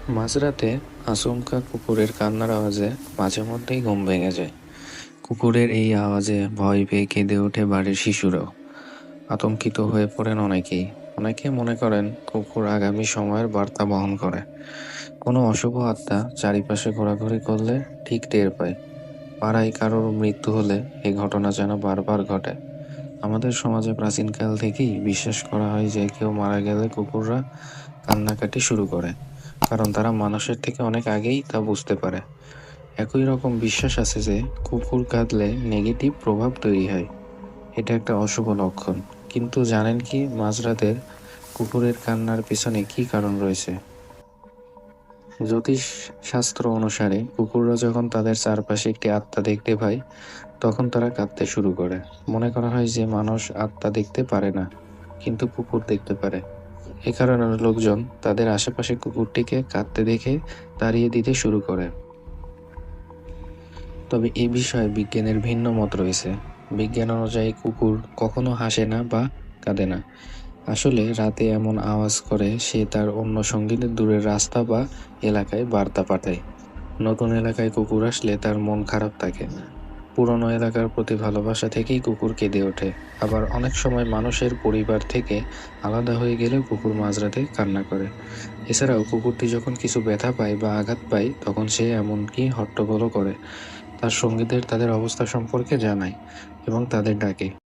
মাঝরাতে আচমকা কুকুরের কান্নার আওয়াজে মাঝে মধ্যেই ঘুম ভেঙে যায়। কুকুরের এই আওয়াজে ভয় পেয়ে কেঁদে ওঠে বাড়ির শিশুরাও। আতঙ্কিত হয়ে পড়েন অনেকেই। অনেকে মনে করেন কুকুর আগামী সময়ের বার্তা বহন করে। কোনো অশুভ আত্মা চারিপাশে ঘোরাঘুরি করলে ঠিক টের পায়। পাড়ায় কারোর মৃত্যু হলে এই ঘটনা যেন বারবার ঘটে। আমাদের সমাজে প্রাচীনকাল থেকেই বিশ্বাস করা হয় যে কেউ মারা গেলে কুকুররা কান্নাকাটি শুরু করে, কারণ তারা মানুষের থেকে অনেক আগেই তা বুঝতে পারে। একই রকম বিশ্বাস আছে যে কুকুর কাঁদলে নেগেটিভ প্রভাব তৈরি হয়, এটা একটা অশুভ লক্ষণ। কিন্তু জানেন কি মাঝরাতের কুকুরের কান্নার পেছনে কি কারণ রয়েছে? জ্যোতিষ শাস্ত্র অনুসারে কুকুররা যখন তাদের চারপাশে একটি আত্মা দেখতে পায়, তখন তারা কাঁদতে শুরু করে। মনে করা হয় যে মানুষ আত্মা দেখতে পারে না, কিন্তু কুকুর দেখতে পারে। এ কারণে লোকজন তাদের আশেপাশে কুকুরটিকে কাঁদতে দেখে তাড়িয়ে দিতে শুরু করে। তবে এ বিষয়ে বিজ্ঞানের ভিন্ন মত রয়েছে। বিজ্ঞান অনুযায়ী কুকুর কখনো হাসে না বা কাঁদে না। আসলে রাতে এমন আওয়াজ করে সে তার অন্য সঙ্গীদের দূরের রাস্তা বা এলাকায় বার্তা পাঠায়। নতুন এলাকায় কুকুর আসলে তার মন খারাপ থাকে। পুরনো এলাকার প্রতি ভালোবাসা থেকেই কুকুর কেঁদে ওঠে। আবার অনেক সময় মানুষের পরিবার থেকে আলাদা হয়ে গেলেও কুকুর মাঝরাতে কান্না করে। এছাড়াও কুকুরটি যখন কিছু ব্যথা পায় বা আঘাত পায়, তখন সে এমনকি হট্টগোলও করে। তার সঙ্গীদের তাদের অবস্থা সম্পর্কে জানায় এবং তাদের ডাকে।